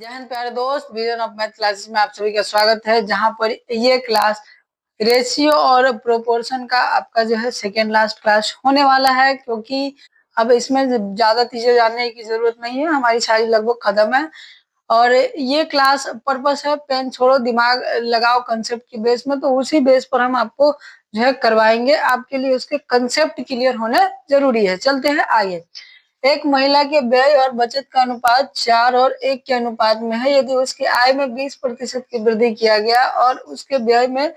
जय हिंद प्यारे दोस्त, विजन ऑफ मैथ क्लासेस में आप सभी का स्वागत है। जहां पर ये क्लास रेशियो और प्रोपोर्शन का आपका जो है सेकेंड लास्ट क्लास होने वाला है, क्योंकि अब इसमें ज्यादा चीजें जानने की जरूरत नहीं है, हमारी सारी लगभग खत्म है। और ये क्लास पर्पस है पेन छोड़ो दिमाग लगाओ कंसेप्ट की बेस में, तो उसी बेस पर हम आपको जो है करवाएंगे। आपके लिए उसके कंसेप्ट क्लियर होने जरूरी है। चलते हैं आगे। एक महिला के व्यय और बचत का अनुपात 4 और 1 के अनुपात में है। यदि उसकी आय में 20% की वृद्धि किया गया और उसके व्यय में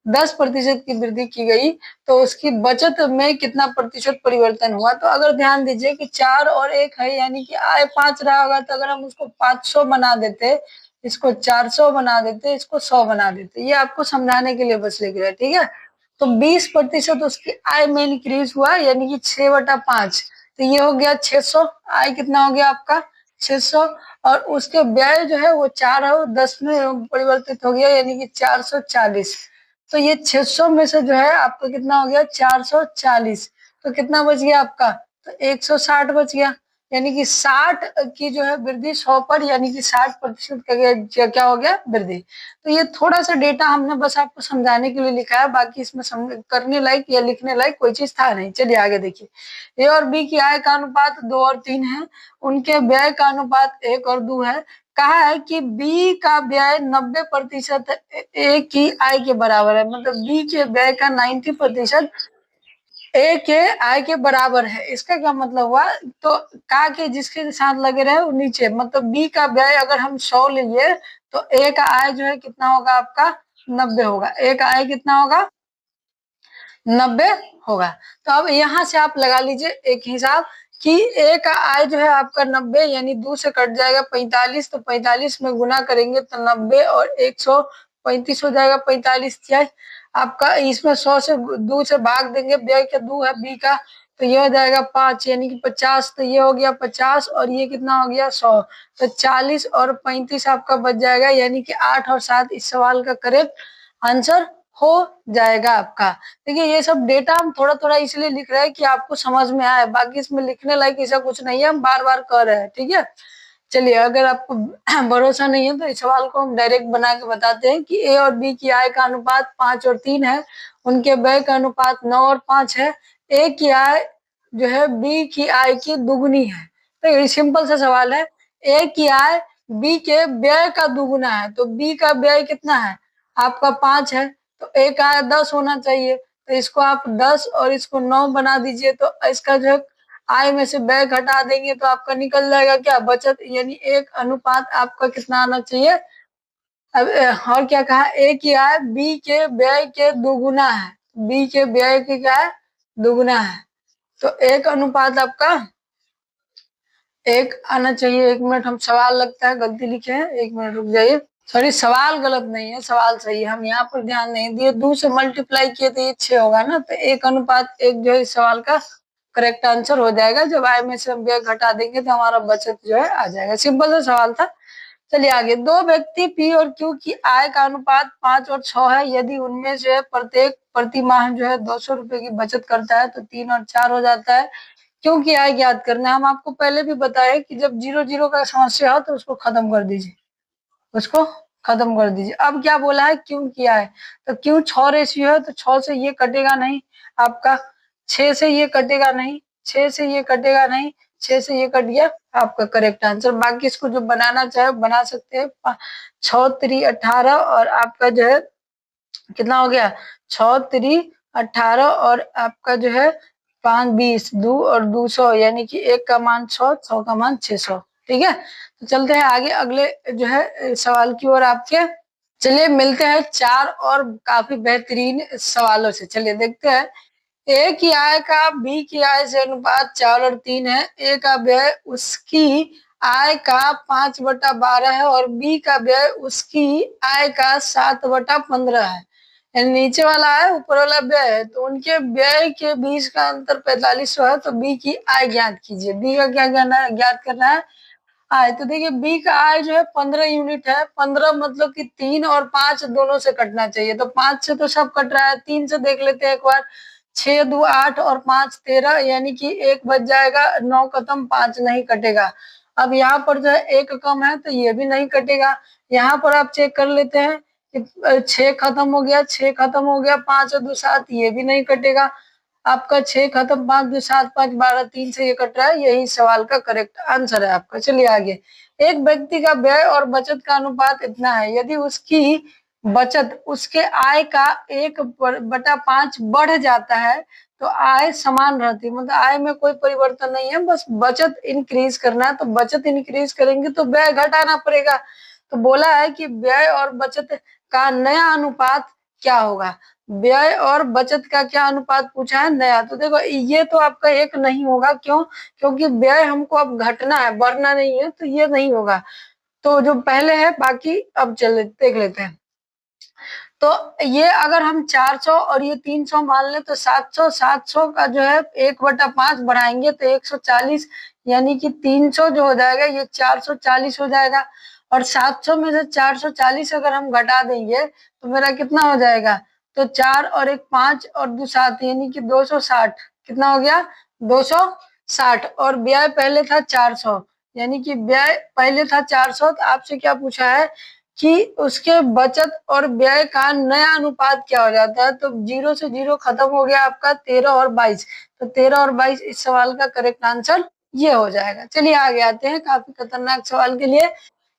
10% की वृद्धि की गई, तो उसकी बचत में कितना प्रतिशत परिवर्तन हुआ। तो अगर ध्यान दीजिए कि 4 और 1 है, यानी कि आय 5 रहा होगा, तो अगर हम उसको 500 बना देते, इसको 400 बना देते, इसको 100 बना देते। ये आपको समझाने के लिए बस लिख रहे हैं, ठीक है। तो 20% उसकी आय में इंक्रीज हुआ, यानी कि 6/5, तो ये हो गया 600। आय कितना हो गया आपका 600, और उसके व्यय जो है वो 4 है, वो 10 में परिवर्तित हो गया, यानी कि 440। तो ये 600 में से जो है आपका कितना हो गया 440, तो कितना बच गया आपका, तो 160 बच गया। यानी कि 60 की जो है वृद्धि 100 पर, यानी कि 60% का क्या हो गया वृद्धि। तो ये थोड़ा सा डेटा हमने बस आपको समझाने के लिए लिखा है, बाकी इसमें करने लायक या लिखने लायक कोई चीज था नहीं। चलिए आगे देखिए। ए और बी की आय का अनुपात 2 और 3 है, उनके व्यय का अनुपात 1 और 2 है। कहा है कि बी का व्यय 90% ए की आय के बराबर है, मतलब बी के व्यय का 90% ए के आय के बराबर है। इसका क्या मतलब हुआ, तो का के जिसके साथ लगे रहे वो नीचे, मतलब बी का व्यय अगर हम 100 लीजिए, तो ए का आय जो है कितना होगा आपका 90 होगा। ए का आय कितना होगा 90 होगा। तो अब यहाँ से आप लगा लीजिए एक हिसाब कि ए का आय जो है आपका 90, यानी 2 से कट जाएगा 45, तो 45 में गुना करेंगे तो 90 और 135 हो जाएगा। 45 आपका, इसमें 100 से 2 से भाग देंगे, व्यय का 2 है बी का, तो ये हो जाएगा 5, यानी कि 50। तो ये हो गया 50 और ये कितना हो गया 100, तो 40 और 35 आपका बच जाएगा, यानी कि 8 और 7 इस सवाल का करेक्ट आंसर हो जाएगा आपका। देखिए ये सब डेटा हम थोड़ा थोड़ा इसलिए लिख रहे हैं कि आपको समझ में आए, बाकी इसमें लिखने लायक ऐसा कुछ नहीं है, हम बार बार कर रहे हैं, ठीक है। चलिए, अगर आपको भरोसा नहीं है तो इस सवाल को हम डायरेक्ट बना के बताते हैं कि ए और बी की आय का अनुपात 5 और 3 है, उनके व्यय का अनुपात 9 और 5 है। ए की आय जो है बी की आय की दुगुनी है। तो ये सिंपल सा सवाल है, ए की आय बी के व्यय का दुगुना है, तो बी का व्यय कितना है आपका 5 है, तो ए का आय 10 होना चाहिए। तो इसको आप 10 और इसको 9 बना दीजिए, तो इसका जो आय में से व्यय घटा देंगे तो आपका निकल जाएगा क्या बचत, यानी एक अनुपात आपका कितना आना चाहिए। अब और क्या कहा, ए की आय बी के व्यय के दुगुना है, बी के व्यय की क्या है दुगुना है, तो एक अनुपात आपका एक आना चाहिए। 1 मिनट, हम सवाल लगता है गलती लिखे हैं, 1 मिनट रुक जाइए। सॉरी, सवाल गलत नहीं है, सवाल सही है, हम यहाँ पर ध्यान नहीं दिए। 2 से मल्टीप्लाई किए तो ये 6 होगा ना, तो 1:1 जो है इस सवाल का करेक्ट आंसर हो जाएगा। जब आय में से हम व्यय घटा देंगे तो हमारा बचत जो है आ जाएगा। सिंपल सा सवाल था। चलिए आगे। 2 व्यक्ति पी और क्यू की आय का अनुपात 5 और 6 है। यदि उनमें से प्रत्येक प्रति माह जो है 200 रुपए की बचत करता है, तो 3 और 4 हो जाता है। क्यों की आय ज्ञात करना है। हम आपको पहले भी बताए कि जब 0 का समस्या हो तो उसको खत्म कर दीजिए, उसको खत्म कर दीजिए। अब क्या बोला है, क्यों किया है, तो क्यों 6 रेशियो है, तो 6 से ये कटेगा नहीं आपका, 6 से ये कटेगा नहीं, 6 से ये कटेगा नहीं, 6 से ये कट गया आपका करेक्ट आंसर। बाकी इसको जो बनाना चाहे बना सकते हैं। 6 3 18 और आपका जो है कितना हो गया 6 3 18 और आपका जो है 5 20 2 और 200, यानी कि 1 का मान 100, 100 का मान 600। ठीक है, तो चलते हैं आगे अगले जो है सवाल की ओर आपके। चलिए मिलते हैं 4 और काफी बेहतरीन सवालों से। चलिए देखते हैं। ए की आय का बी की आय से अनुपात 4 और 3 है। ए का व्यय उसकी आय का 5/12 है और बी का व्यय उसकी आय का 7/15 है। नीचे वाला है, ऊपर वाला व्यय है, तो उनके व्यय के बीच का अंतर 4500 है। तो बी की आय ज्ञात कीजिए। बी का क्या ज्ञात करना है, आय। तो देखिए बी का आय जो है 15 यूनिट है। 15 मतलब कि 3 और 5 दोनों से कटना चाहिए, तो 5 से तो सब कट रहा है, 3 से देख लेते हैं एक बार। 6 2 8 और 5 13, यानी कि 1 बच जाएगा, 9 खत्म, 5 नहीं कटेगा। अब यहाँ पर जो है एक कम है तो ये भी नहीं कटेगा। यहाँ पर आप चेक कर लेते हैं कि 6 खत्म हो गया, 6 खत्म हो गया, 5 और 2 7, ये भी नहीं कटेगा। आपका 6 खत्म, 5 2 7 5 12, 3 से ये कट रहा है। यही सवाल का करेक्ट आंसर है आपका। चलिए आगे। एक व्यक्ति का व्यय और बचत का अनुपात इतना है, यदि उसकी बचत उसके आय का 1/5 बढ़ जाता है तो आय समान रहती है, मतलब आय में कोई परिवर्तन नहीं है, बस बचत इंक्रीज करना है। तो बचत इंक्रीज करेंगे तो व्यय घटाना पड़ेगा। तो बोला है कि व्यय और बचत का नया अनुपात क्या होगा। व्यय और बचत का क्या अनुपात पूछा है, नया। तो देखो ये तो आपका एक नहीं होगा, क्यों? क्योंकि व्यय हमको अब घटना है, बढ़ना नहीं है, तो ये नहीं होगा। तो जो पहले है, बाकी अब चल देख लेते हैं। तो ये अगर हम 400 और ये 300 मान ले तो 700, 700 का जो है 1/5 बढ़ाएंगे तो 140, यानी कि 300 जो हो जाएगा ये 440 हो जाएगा। और 700 में से 440 अगर हम घटा देंगे तो मेरा कितना हो जाएगा, तो 4 और 1 5 और 2 7, यानी कि 260। कितना हो गया, 260। और व्यय पहले था 400, यानी कि व्यय पहले था 400। तो आपसे क्या पूछा है कि उसके बचत और व्यय का नया अनुपात क्या हो जाता है। तो 0 से 0 खत्म हो गया आपका, 13 और 22। तो 13 और 22 इस सवाल का करेक्ट आंसर ये हो जाएगा। चलिए आगे आते हैं काफी खतरनाक सवाल के लिए,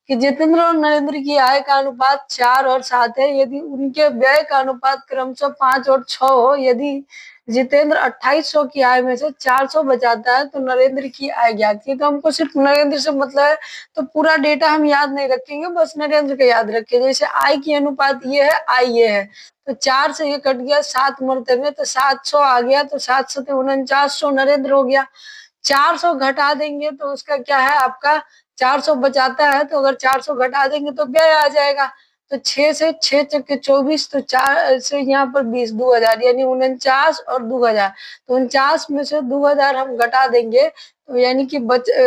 कि जितेंद्र और नरेंद्र की आय का अनुपात 4 और 7 है, यदि उनके व्यय का अनुपात क्रमशः 5 और 6 हो। यदि जितेंद्र 2800 की आय में से 400 बचाता है तो नरेंद्र की आय ज्ञात की। तो हमको सिर्फ नरेंद्र से मतलब है, तो पूरा डेटा हम याद नहीं रखेंगे, बस नरेंद्र का याद रखें। जैसे आय की अनुपात ये है, आय ये है, तो 4 से ये कट गया 7 मरतबे, तो 700 आ गया, तो 7 से 4900 नरेंद्र हो गया। 400 घटा देंगे तो उसका क्या है आपका, 400 बचाता है, तो अगर 400 घटा देंगे तो व्यय आ जाएगा। तो 6 से 6 चक्के 24, तो 4 से यहाँ पर 20, 2000, यानी 49 और 2000। तो 49 में से 2000 हम घटा देंगे, तो यानी कि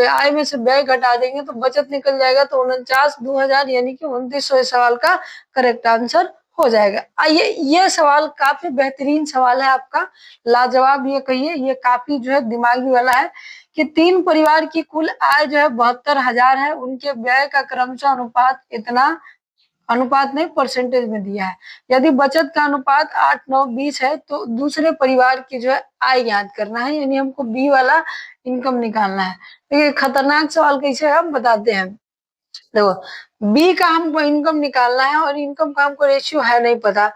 आय में से व्यय घटा देंगे तो बचत निकल जाएगा। तो 49 2000 यानी कि 2900 इस सवाल का करेक्ट आंसर हो जाएगा। आइए, ये सवाल काफी बेहतरीन सवाल है आपका, लाजवाब ये कहिए, ये काफी जो है दिमागी वाला है, कि 3 परिवार की कुल आय जो है 72,000 है, उनके व्यय का क्रमशः अनुपात इतना, अनुपात नहीं परसेंटेज में दिया है। यदि बचत का अनुपात 8 9 20 है तो दूसरे परिवार की जो है आय ज्ञात करना है, यानी हमको बी वाला इनकम निकालना है। तो ये खतरनाक सवाल कैसे हम बताते हैं। देखो बी का हमको इनकम निकालना है और इनकम का हमको रेशियो है नहीं पता।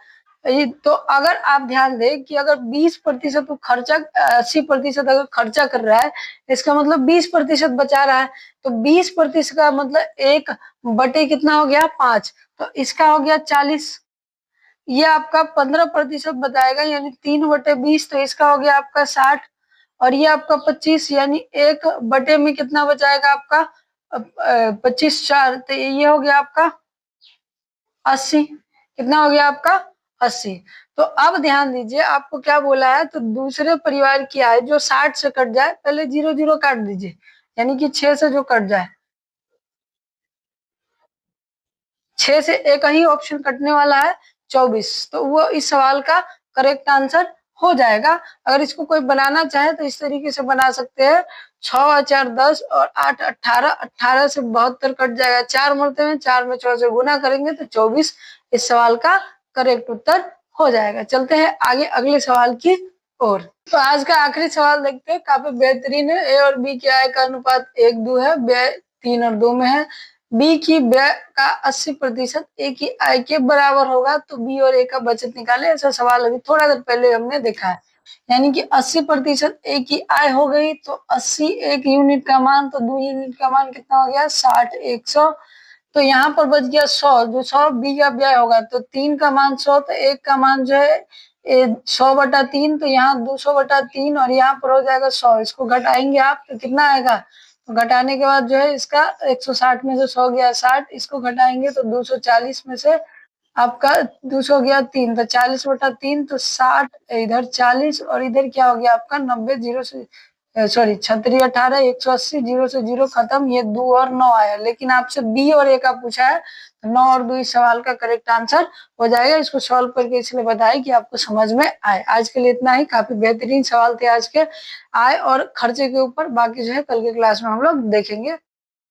तो अगर आप ध्यान दें कि अगर 20% वो खर्चा, 80% अगर खर्चा कर रहा है, इसका मतलब 20% बचा रहा है। तो 20% का मतलब 1 बटे कितना हो गया, 5, तो इसका हो गया 40। ये आपका 15% बताएगा, यानी 3/20, तो इसका हो गया आपका 60। और ये आपका 25, यानी 1 बटे में कितना बचाएगा आपका 25 4, तो ये हो गया आपका 80। कितना हो गया आपका 80। तो अब ध्यान दीजिए आपको क्या बोला है, तो दूसरे परिवार की आय जो 60 से कट जाए, पहले 0 0 काट दीजिए, यानी कि 6 से जो कट जाए, 6 से एक ही ऑप्शन कटने वाला है, 24। तो वो इस सवाल का करेक्ट आंसर हो जाएगा। अगर इसको कोई बनाना चाहे तो इस तरीके से बना सकते हैं, 6 और 4 10 और 8 18, 18 से 72 कट जाएगा, 4 मरते हैं, 4 में 6 से गुना करेंगे तो 24 इस सवाल का करेक्ट उत्तर हो जाएगा। चलते हैं आगे अगले सवाल की ओर। तो आज का आखिरी सवाल देखते हैं, काफी बेहतरीन है। ए और बी के आय का अनुपात 1:2 है, व्यय 3 और 2 में है। बी की व्यय का 80% ए की आय के बराबर होगा, तो बी और ए का बचत निकाले। ऐसा सवाल अभी थोड़ा देर पहले हमने देखा है, यानी कि 80% ए की आय हो गई, तो 80 1 यूनिट का मान, तो 2 यूनिट का मान कितना हो गया 60 100। तो यहाँ पर बच गया 100, जो 100 बी का व्यय होगा, तो 3 का मान 100, तो 1 का मान जो है 100/3, तो यहाँ 200/3, और यहाँ पर हो जाएगा 100। इसको घटाएंगे आप तो कितना आएगा, तो घटाने के बाद जो है इसका 160 में से 100 गया 60, इसको घटाएंगे तो 240 में से आपका 200 गया 3, तो 40/3, तो 60, इधर 40 और इधर क्या हो गया आपका 90, 0 से सॉरी 36 18 180, 0 से 0 खत्म, ये 2 और 9 आया। लेकिन आपसे बी और ए का पूछा है, तो 9 और 2 इस सवाल का करेक्ट आंसर हो जाएगा। इसको सॉल्व करके इसलिए बताया कि आपको समझ में आए। आज के लिए इतना ही, काफी बेहतरीन सवाल थे आज के आय और खर्चे के ऊपर। बाकी जो है कल के क्लास में हम लोग देखेंगे।